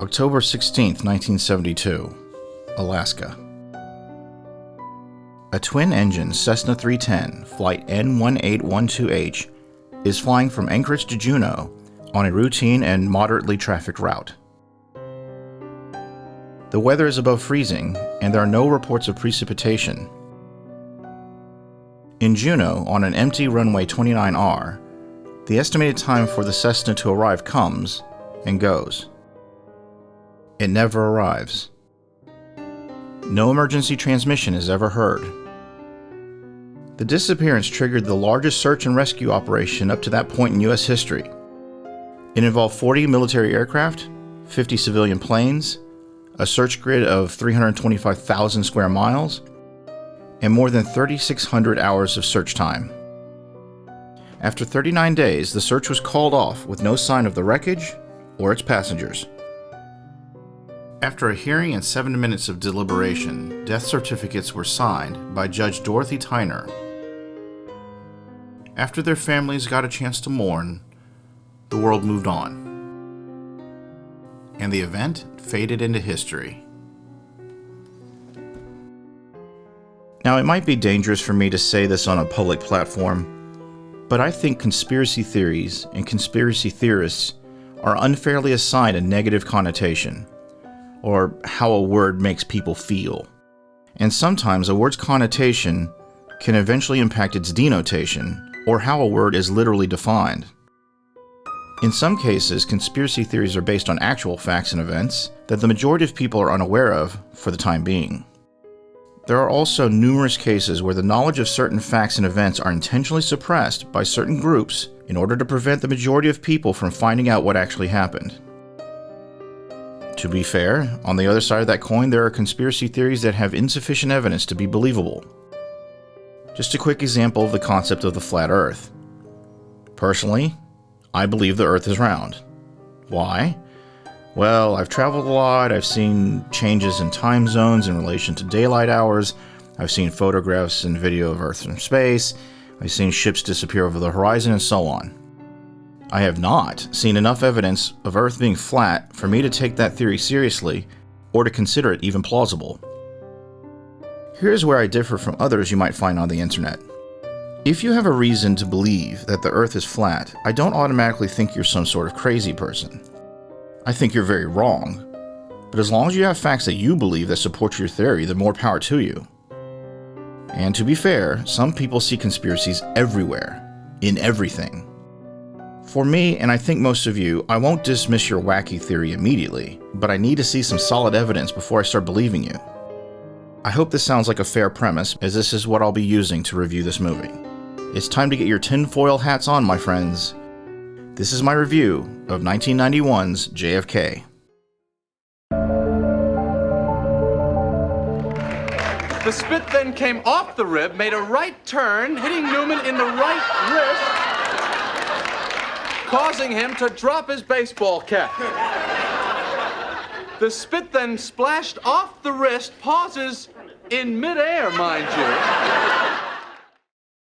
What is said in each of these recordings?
October 16, 1972, Alaska. A twin-engine Cessna 310, flight N1812H, is flying from Anchorage to Juneau on a routine and moderately trafficked route. The weather is above freezing, and there are no reports of precipitation. In Juneau, on an empty runway 29R, the estimated time for the Cessna to arrive comes and goes. It never arrives. No emergency transmission is ever heard. The disappearance triggered the largest search and rescue operation up to that point in U.S. history. It involved 40 military aircraft, 50 civilian planes, a search grid of 325,000 square miles, and more than 3,600 hours of search time. After 39 days, the search was called off with no sign of the wreckage or its passengers. After a hearing and 7 minutes of deliberation, death certificates were signed by Judge Dorothy Tyner. After their families got a chance to mourn, the world moved on, and the event faded into history. Now, it might be dangerous for me to say this on a public platform, but I think conspiracy theories and conspiracy theorists are unfairly assigned a negative connotation, or how a word makes people feel. And sometimes a word's connotation can eventually impact its denotation, or how a word is literally defined. In some cases, conspiracy theories are based on actual facts and events that the majority of people are unaware of for the time being. There are also numerous cases where the knowledge of certain facts and events are intentionally suppressed by certain groups in order to prevent the majority of people from finding out what actually happened. To be fair, on the other side of that coin, there are conspiracy theories that have insufficient evidence to be believable. Just a quick example of the concept of the flat Earth. Personally, I believe the Earth is round. Why? Well, I've traveled a lot, I've seen changes in time zones in relation to daylight hours, I've seen photographs and video of Earth from space, I've seen ships disappear over the horizon, and so on. I have not seen enough evidence of Earth being flat for me to take that theory seriously, or to consider it even plausible. Here's where I differ from others you might find on the internet. If you have a reason to believe that the Earth is flat, I don't automatically think you're some sort of crazy person. I think you're very wrong, but as long as you have facts that you believe that support your theory, then more power to you. And to be fair, some people see conspiracies everywhere, in everything. For me, and I think most of you, I won't dismiss your wacky theory immediately, but I need to see some solid evidence before I start believing you. I hope this sounds like a fair premise, as this is what I'll be using to review this movie. It's time to get your tinfoil hats on, my friends. This is my review of 1991's JFK. The spit then came off the rib, made a right turn, hitting Newman in the right wrist, causing him to drop his baseball cap. The spit then splashed off the wrist, pauses in midair, mind you.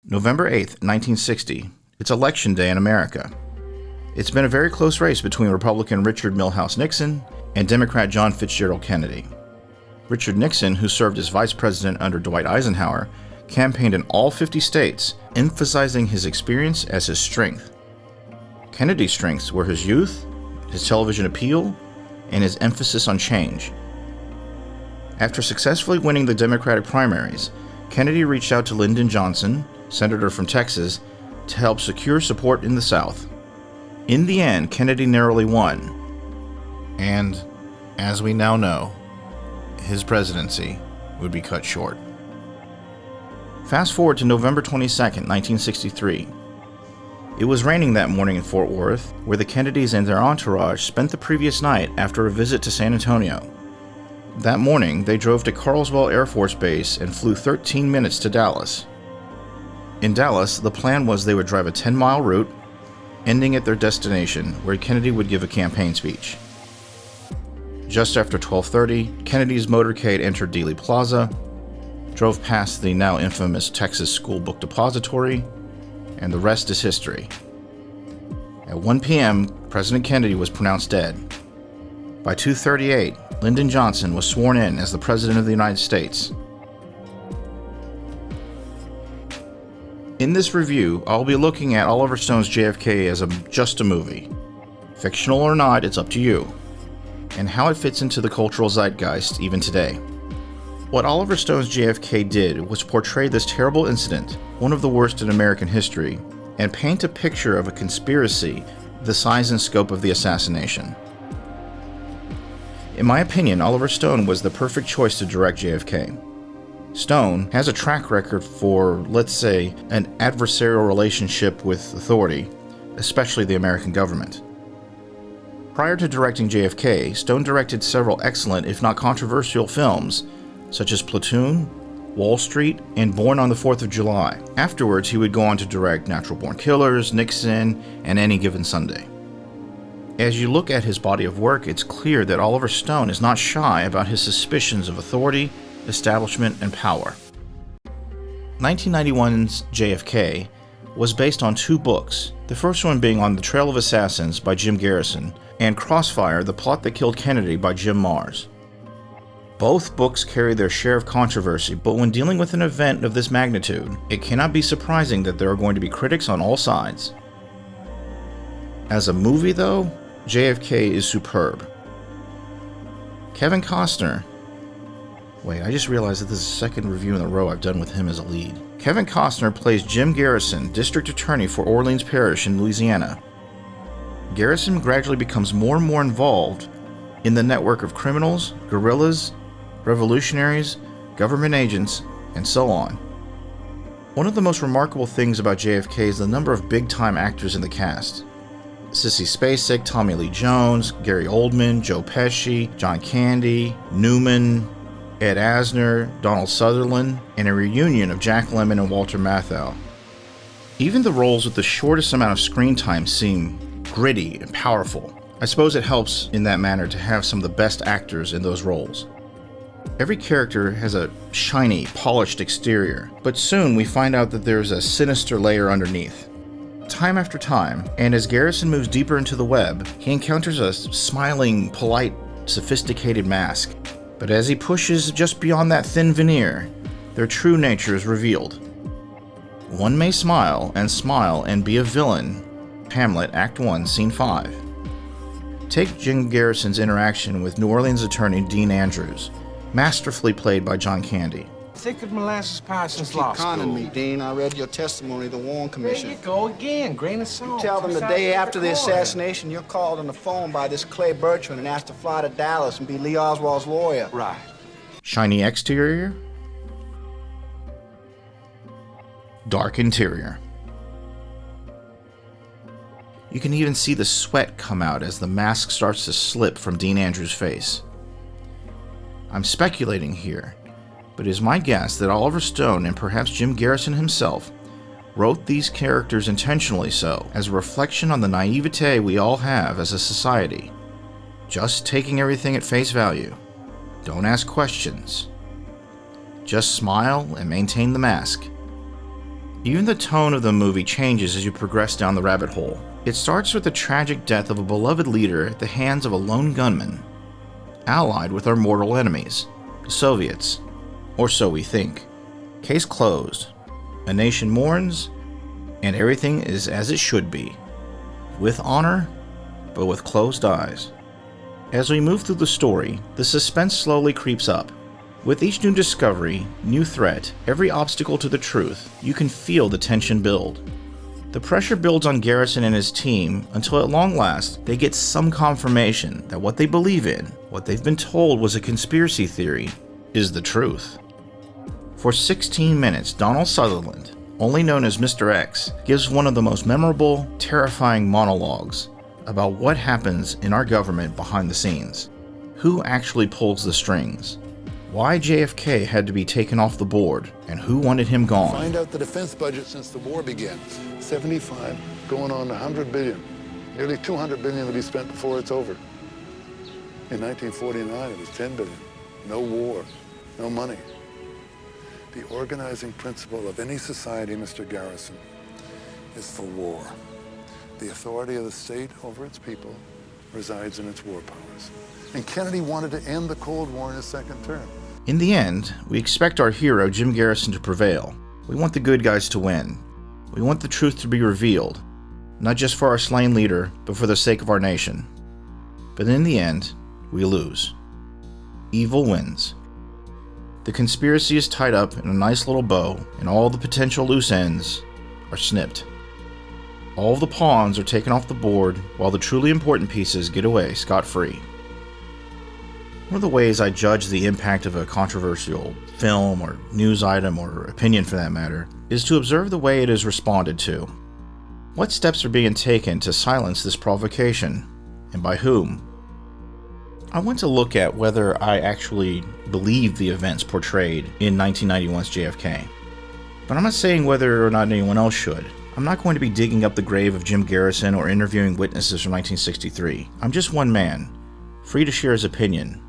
November 8th, 1960. It's Election Day in America. It's been a very close race between Republican Richard Milhous Nixon and Democrat John Fitzgerald Kennedy. Richard Nixon, who served as vice president under Dwight Eisenhower, campaigned in all 50 states, emphasizing his experience as his strength. Kennedy's strengths were his youth, his television appeal, and his emphasis on change. After successfully winning the Democratic primaries, Kennedy reached out to Lyndon Johnson, senator from Texas, to help secure support in the South. In the end, Kennedy narrowly won, and, as we now know, his presidency would be cut short. Fast forward to November 22nd, 1963. It was raining that morning in Fort Worth, where the Kennedys and their entourage spent the previous night after a visit to San Antonio. That morning, they drove to Carlswell Air Force Base and flew 13 minutes to Dallas. In Dallas, the plan was they would drive a 10-mile route, ending at their destination, where Kennedy would give a campaign speech. Just after 12:30, Kennedy's motorcade entered Dealey Plaza, drove past the now infamous Texas School Book Depository, and the rest is history. At 1 p.m., President Kennedy was pronounced dead. By 2:38, Lyndon Johnson was sworn in as the President of the United States. In this review, I'll be looking at Oliver Stone's JFK as just a movie. Fictional or not, it's up to you. And how it fits into the cultural zeitgeist even today. What Oliver Stone's JFK did was portray this terrible incident, one of the worst in American history, and paint a picture of a conspiracy, the size and scope of the assassination. In my opinion, Oliver Stone was the perfect choice to direct JFK. Stone has a track record for, let's say, an adversarial relationship with authority, especially the American government. Prior to directing JFK, Stone directed several excellent, if not controversial, films, such as Platoon, Wall Street, and Born on the 4th of July. Afterwards, he would go on to direct Natural Born Killers, Nixon, and Any Given Sunday. As you look at his body of work, it's clear that Oliver Stone is not shy about his suspicions of authority, establishment, and power. 1991's JFK was based on two books, the first one being On the Trail of Assassins by Jim Garrison, and Crossfire, The Plot That Killed Kennedy by Jim Marrs. Both books carry their share of controversy, but when dealing with an event of this magnitude, it cannot be surprising that there are going to be critics on all sides. As a movie, though, JFK is superb. Kevin Costner. Wait, I just realized that this is the second review in a row I've done with him as a lead. Kevin Costner plays Jim Garrison, District Attorney for Orleans Parish in Louisiana. Garrison gradually becomes more and more involved in the network of criminals, guerrillas, revolutionaries, government agents, and so on. One of the most remarkable things about JFK is the number of big-time actors in the cast. Sissy Spacek, Tommy Lee Jones, Gary Oldman, Joe Pesci, John Candy, Newman, Ed Asner, Donald Sutherland, and a reunion of Jack Lemmon and Walter Matthau. Even the roles with the shortest amount of screen time seem gritty and powerful. I suppose it helps in that manner to have some of the best actors in those roles. Every character has a shiny, polished exterior, but soon we find out that there's a sinister layer underneath. Time after time, and as Garrison moves deeper into the web, he encounters a smiling, polite, sophisticated mask. But as he pushes just beyond that thin veneer, their true nature is revealed. One may smile and be a villain. Hamlet, Act 1, Scene 5. Take Jim Garrison's interaction with New Orleans attorney Dean Andrews, masterfully played by John Candy. Thick as molasses pie since law school. Keep conning me, Dean. I read your testimony to the Warren Commission. There you go again, grain of salt. You tell them the day after the assassination, you're called on the phone by this Clay Bertrand and asked to fly to Dallas and be Lee Oswald's lawyer. Right. Shiny exterior, dark interior. You can even see the sweat come out as the mask starts to slip from Dean Andrews' face. I'm speculating here, but it is my guess that Oliver Stone and perhaps Jim Garrison himself wrote these characters intentionally so, as a reflection on the naivete we all have as a society. Just taking everything at face value. Don't ask questions. Just smile and maintain the mask. Even the tone of the movie changes as you progress down the rabbit hole. It starts with the tragic death of a beloved leader at the hands of a lone gunman, allied with our mortal enemies, the Soviets, or so we think. Case closed. A nation mourns, and everything is as it should be, with honor, but with closed eyes. As we move through the story, the suspense slowly creeps up. With each new discovery, new threat, every obstacle to the truth, you can feel the tension build. The pressure builds on Garrison and his team until at long last, they get some confirmation that what they believe in, what they've been told was a conspiracy theory, is the truth. For 16 minutes, Donald Sutherland, only known as Mr. X, gives one of the most memorable, terrifying monologues about what happens in our government behind the scenes. Who actually pulls the strings? Why JFK had to be taken off the board, and who wanted him gone. Find out the defense budget since the war began. 75, going on 100 billion. Nearly 200 billion to be spent before it's over. In 1949, it was 10 billion. No war, no money. The organizing principle of any society, Mr. Garrison, is the war. The authority of the state over its people resides in its war powers. And Kennedy wanted to end the Cold War in his second term. In the end, we expect our hero, Jim Garrison, to prevail. We want the good guys to win. We want the truth to be revealed, not just for our slain leader, but for the sake of our nation. But in the end, we lose. Evil wins. The conspiracy is tied up in a nice little bow, and all the potential loose ends are snipped. All of the pawns are taken off the board, while the truly important pieces get away scot-free. One of the ways I judge the impact of a controversial film or news item or opinion for that matter is to observe the way it is responded to. What steps are being taken to silence this provocation, and by whom? I want to look at whether I actually believe the events portrayed in 1991's JFK. But I'm not saying whether or not anyone else should. I'm not going to be digging up the grave of Jim Garrison or interviewing witnesses from 1963. I'm just one man, free to share his opinion.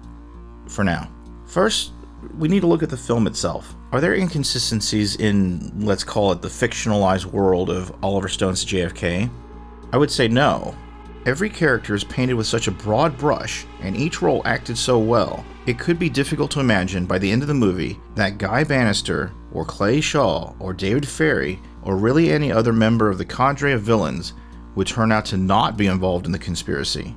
For now. First, we need to look at the film itself. Are there inconsistencies in, let's call it, the fictionalized world of Oliver Stone's JFK? I would say no. Every character is painted with such a broad brush, and each role acted so well, it could be difficult to imagine by the end of the movie that Guy Bannister, or Clay Shaw, or David Ferry, or really any other member of the cadre of villains would turn out to not be involved in the conspiracy.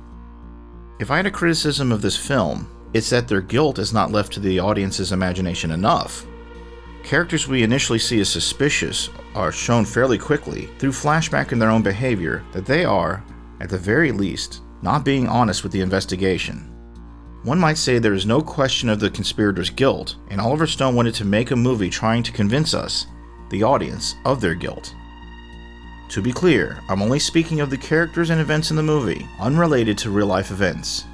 If I had a criticism of this film, it's that their guilt is not left to the audience's imagination enough. Characters we initially see as suspicious are shown fairly quickly, through flashback in their own behavior, that they are, at the very least, not being honest with the investigation. One might say there is no question of the conspirators' guilt, and Oliver Stone wanted to make a movie trying to convince us, the audience, of their guilt. To be clear, I'm only speaking of the characters and events in the movie, unrelated to real-life events.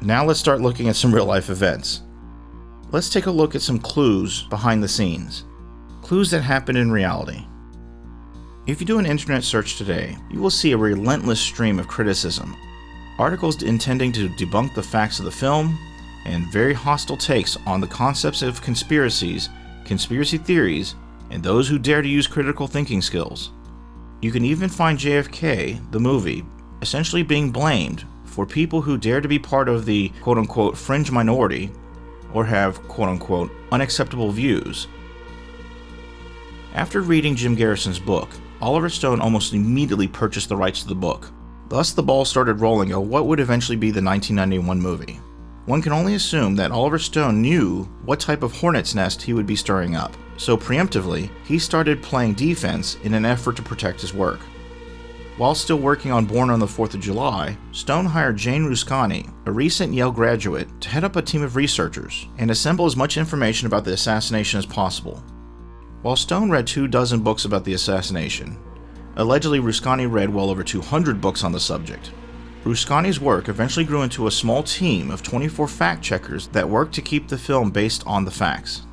Now let's start looking at some real-life events. Let's take a look at some clues behind the scenes. Clues that happen in reality. If you do an internet search today, you will see a relentless stream of criticism. Articles intending to debunk the facts of the film, and very hostile takes on the concepts of conspiracies, conspiracy theories, and those who dare to use critical thinking skills. You can even find JFK, the movie, essentially being blamed for people who dare to be part of the quote-unquote fringe minority or have quote-unquote unacceptable views. After reading Jim Garrison's book, Oliver Stone almost immediately purchased the rights to the book. Thus the ball started rolling on what would eventually be the 1991 movie. One can only assume that Oliver Stone knew what type of hornet's nest he would be stirring up, so preemptively, he started playing defense in an effort to protect his work. While still working on Born on the 4th of July, Stone hired Jane Ruscani, a recent Yale graduate, to head up a team of researchers and assemble as much information about the assassination as possible. While Stone read 24 books about the assassination, allegedly Ruscani read well over 200 books on the subject. Ruscani's work eventually grew into a small team of 24 fact-checkers that worked to keep the film based on the facts.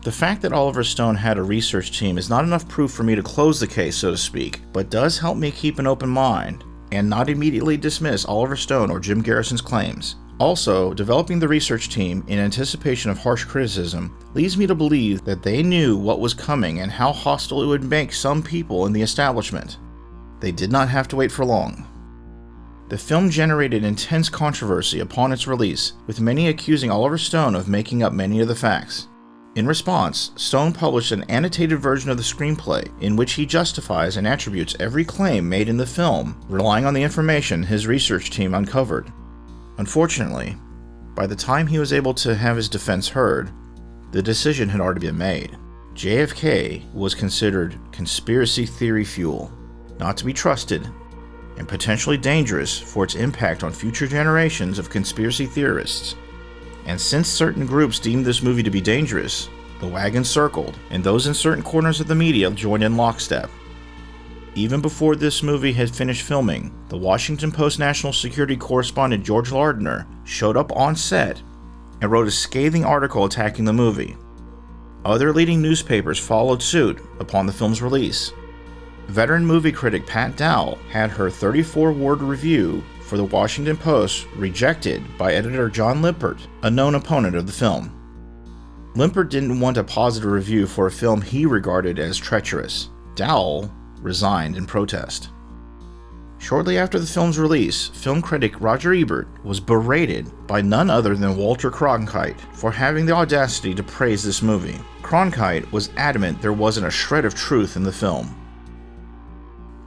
The fact that Oliver Stone had a research team is not enough proof for me to close the case, so to speak, but does help me keep an open mind and not immediately dismiss Oliver Stone or Jim Garrison's claims. Also, developing the research team in anticipation of harsh criticism leads me to believe that they knew what was coming and how hostile it would make some people in the establishment. They did not have to wait for long. The film generated intense controversy upon its release, with many accusing Oliver Stone of making up many of the facts. In response, Stone published an annotated version of the screenplay in which he justifies and attributes every claim made in the film, relying on the information his research team uncovered. Unfortunately, by the time he was able to have his defense heard, the decision had already been made. JFK was considered conspiracy theory fuel, not to be trusted, and potentially dangerous for its impact on future generations of conspiracy theorists. And since certain groups deemed this movie to be dangerous, the wagon circled, and those in certain corners of the media joined in lockstep. Even before this movie had finished filming, the Washington Post national security correspondent George Lardner showed up on set and wrote a scathing article attacking the movie. Other leading newspapers followed suit upon the film's release. Veteran movie critic Pat Dowell had her 34-word review for the Washington Post rejected by editor John Lippert, a known opponent of the film. Lippert didn't want a positive review for a film he regarded as treacherous. Dowell resigned in protest. Shortly after the film's release, film critic Roger Ebert was berated by none other than Walter Cronkite for having the audacity to praise this movie. Cronkite was adamant there wasn't a shred of truth in the film.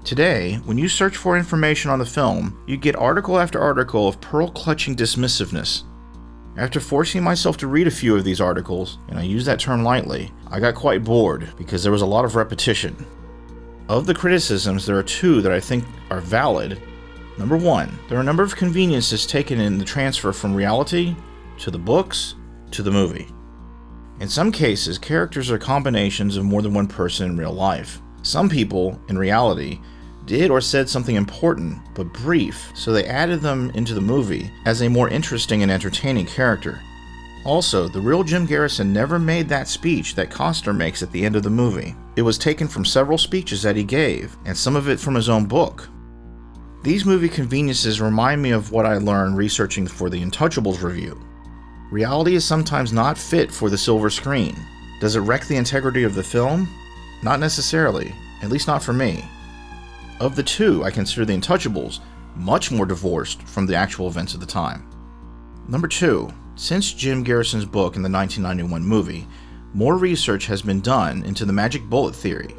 Today, when you search for information on the film, you get article after article of pearl-clutching dismissiveness. After forcing myself to read a few of these articles, and I use that term lightly, I got quite bored because there was a lot of repetition. Of the criticisms, there are two that I think are valid. Number one, there are a number of conveniences taken in the transfer from reality to the books to the movie. In some cases, characters are combinations of more than one person in real life. Some people, in reality, did or said something important but brief, so they added them into the movie as a more interesting and entertaining character. Also, the real Jim Garrison never made that speech that Costner makes at the end of the movie. It was taken from several speeches that he gave, and some of it from his own book. These movie conveniences remind me of what I learned researching for the Untouchables review. Reality is sometimes not fit for the silver screen. Does it wreck the integrity of the film? Not necessarily, at least not for me. Of the two, I consider the Untouchables much more divorced from the actual events of the time. Number two, since Jim Garrison's book in the 1991 movie, more research has been done into the magic bullet theory.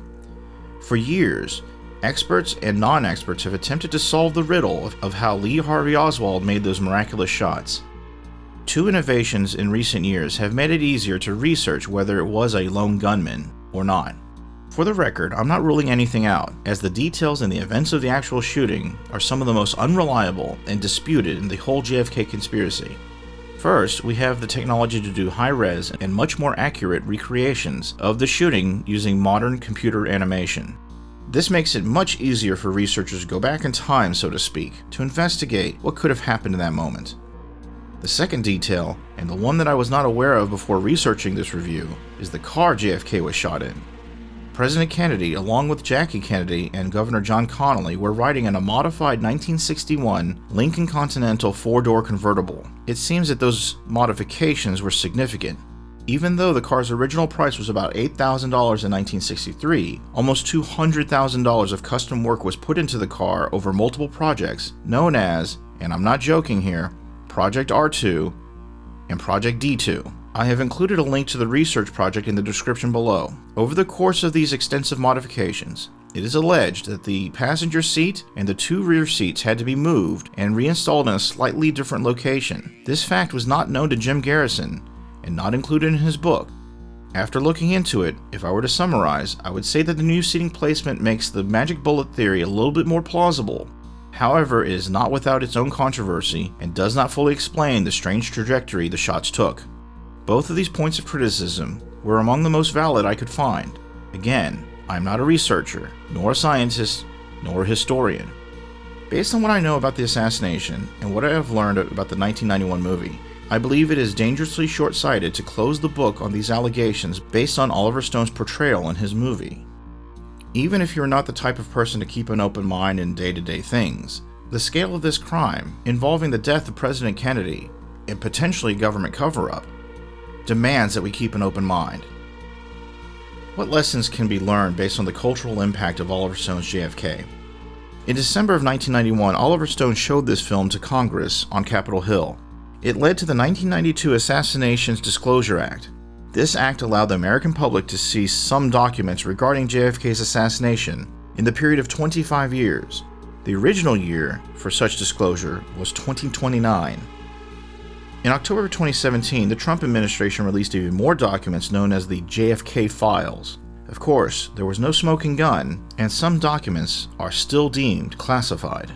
For years, experts and non-experts have attempted to solve the riddle of how Lee Harvey Oswald made those miraculous shots. Two innovations in recent years have made it easier to research whether it was a lone gunman or not. For the record, I'm not ruling anything out, as the details and the events of the actual shooting are some of the most unreliable and disputed in the whole JFK conspiracy. First, we have the technology to do high-res and much more accurate recreations of the shooting using modern computer animation. This makes it much easier for researchers to go back in time, so to speak, to investigate what could have happened in that moment. The second detail, and the one that I was not aware of before researching this review, is the car JFK was shot in. President Kennedy, along with Jackie Kennedy and Governor John Connally, were riding in a modified 1961 Lincoln Continental 4-door convertible. It seems that those modifications were significant. Even though the car's original price was about $8,000 in 1963, almost $200,000 of custom work was put into the car over multiple projects known as, and I'm not joking here, Project R2 and Project D2. I have included a link to the research project in the description below. Over the course of these extensive modifications, it is alleged that the passenger seat and the two rear seats had to be moved and reinstalled in a slightly different location. This fact was not known to Jim Garrison and not included in his book. After looking into it, if I were to summarize, I would say that the new seating placement makes the magic bullet theory a little bit more plausible. However, it is not without its own controversy and does not fully explain the strange trajectory the shots took. Both of these points of criticism were among the most valid I could find. Again, I am not a researcher, nor a scientist, nor a historian. Based on what I know about the assassination and what I have learned about the 1991 movie, I believe it is dangerously short-sighted to close the book on these allegations based on Oliver Stone's portrayal in his movie. Even if you're not the type of person to keep an open mind in day-to-day things, the scale of this crime, involving the death of President Kennedy and potentially government cover-up, demands that we keep an open mind. What lessons can be learned based on the cultural impact of Oliver Stone's JFK? In December of 1991, Oliver Stone showed this film to Congress on Capitol Hill. It led to the 1992 Assassinations Disclosure Act. This act allowed the American public to see some documents regarding JFK's assassination in the period of 25 years. The original year for such disclosure was 2029. In October 2017, the Trump administration released even more documents known as the JFK Files. Of course, there was no smoking gun, and some documents are still deemed classified.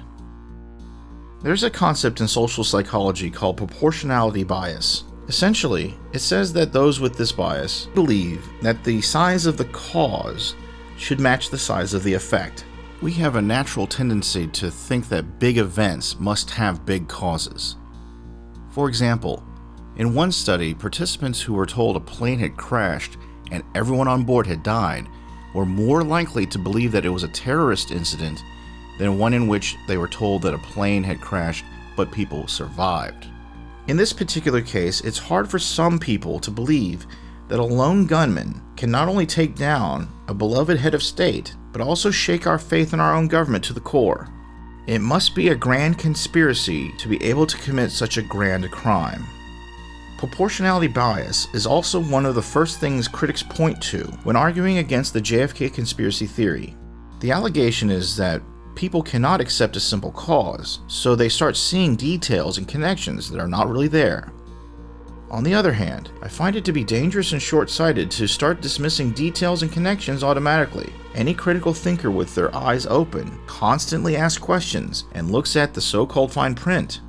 There's a concept in social psychology called proportionality bias. Essentially, it says that those with this bias believe that the size of the cause should match the size of the effect. We have a natural tendency to think that big events must have big causes. For example, in one study, participants who were told a plane had crashed and everyone on board had died were more likely to believe that it was a terrorist incident than one in which they were told that a plane had crashed but people survived. In this particular case, it's hard for some people to believe that a lone gunman can not only take down a beloved head of state, but also shake our faith in our own government to the core. It must be a grand conspiracy to be able to commit such a grand crime. Proportionality bias is also one of the first things critics point to when arguing against the JFK conspiracy theory. The allegation is that people cannot accept a simple cause, so they start seeing details and connections that are not really there. On the other hand, I find it to be dangerous and short-sighted to start dismissing details and connections automatically. Any critical thinker with their eyes open constantly asks questions and looks at the so-called fine print.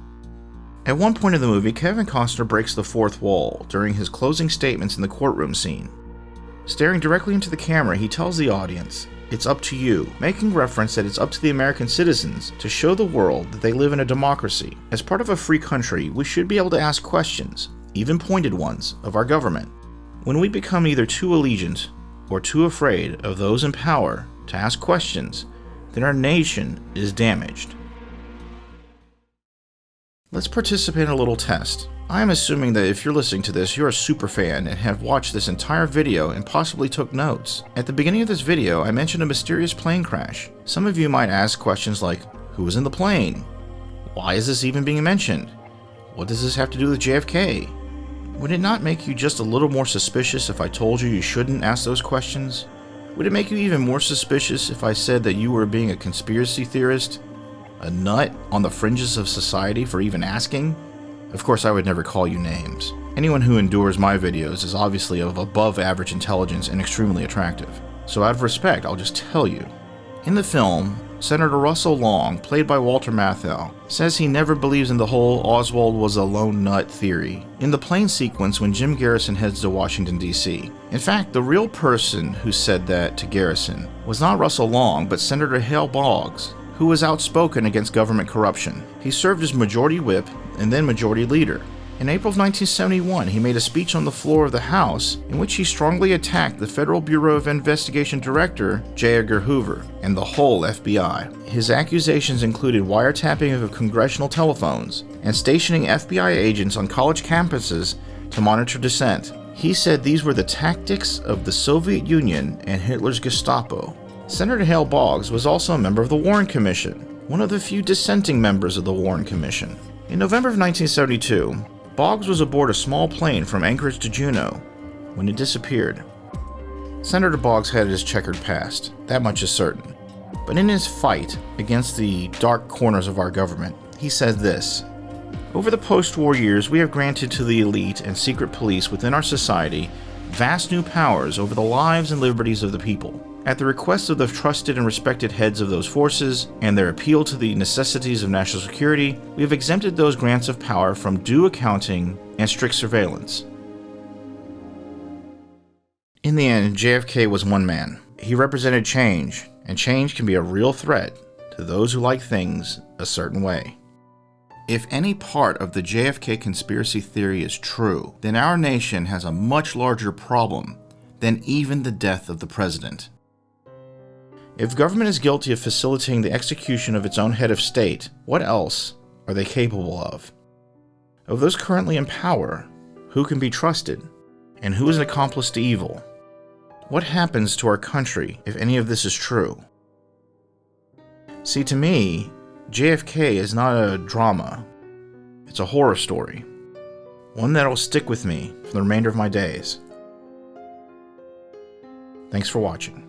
At one point in the movie, Kevin Costner breaks the fourth wall during his closing statements in the courtroom scene. Staring directly into the camera, he tells the audience, "It's up to you," making reference that it's up to the American citizens to show the world that they live in a democracy. As part of a free country, we should be able to ask questions, even pointed ones, of our government. When we become either too allegiant or too afraid of those in power to ask questions, then our nation is damaged. Let's participate in a little test. I am assuming that if you're listening to this, you're a super fan and have watched this entire video and possibly took notes. At the beginning of this video, I mentioned a mysterious plane crash. Some of you might ask questions like, who was in the plane? Why is this even being mentioned? What does this have to do with JFK? Would it not make you just a little more suspicious if I told you shouldn't ask those questions? Would it make you even more suspicious if I said that you were being a conspiracy theorist? A nut on the fringes of society for even asking? Of course, I would never call you names. Anyone who endures my videos is obviously of above average intelligence and extremely attractive. So out of respect, I'll just tell you. In the film, Senator Russell Long, played by Walter Matthau, says he never believes in the whole Oswald was a lone nut theory in the plane sequence when Jim Garrison heads to Washington, D.C. In fact, the real person who said that to Garrison was not Russell Long, but Senator Hale Boggs, who was outspoken against government corruption. He served as Majority Whip and then Majority Leader. In April of 1971, he made a speech on the floor of the House in which he strongly attacked the Federal Bureau of Investigation Director, J. Edgar Hoover, and the whole FBI. His accusations included wiretapping of congressional telephones and stationing FBI agents on college campuses to monitor dissent. He said these were the tactics of the Soviet Union and Hitler's Gestapo. Senator Hale Boggs was also a member of the Warren Commission, one of the few dissenting members of the Warren Commission. In November of 1972, Boggs was aboard a small plane from Anchorage to Juneau when it disappeared. Senator Boggs had his checkered past, that much is certain. But in his fight against the dark corners of our government, he said this: "Over the post-war years, we have granted to the elite and secret police within our society vast new powers over the lives and liberties of the people. At the request of the trusted and respected heads of those forces, and their appeal to the necessities of national security, we have exempted those grants of power from due accounting and strict surveillance." In the end, JFK was one man. He represented change, and change can be a real threat to those who like things a certain way. If any part of the JFK conspiracy theory is true, then our nation has a much larger problem than even the death of the president. If government is guilty of facilitating the execution of its own head of state, what else are they capable of? Of those currently in power, who can be trusted, and who is an accomplice to evil? What happens to our country if any of this is true? See, to me, JFK is not a drama. It's a horror story. One that'll stick with me for the remainder of my days. Thanks for watching.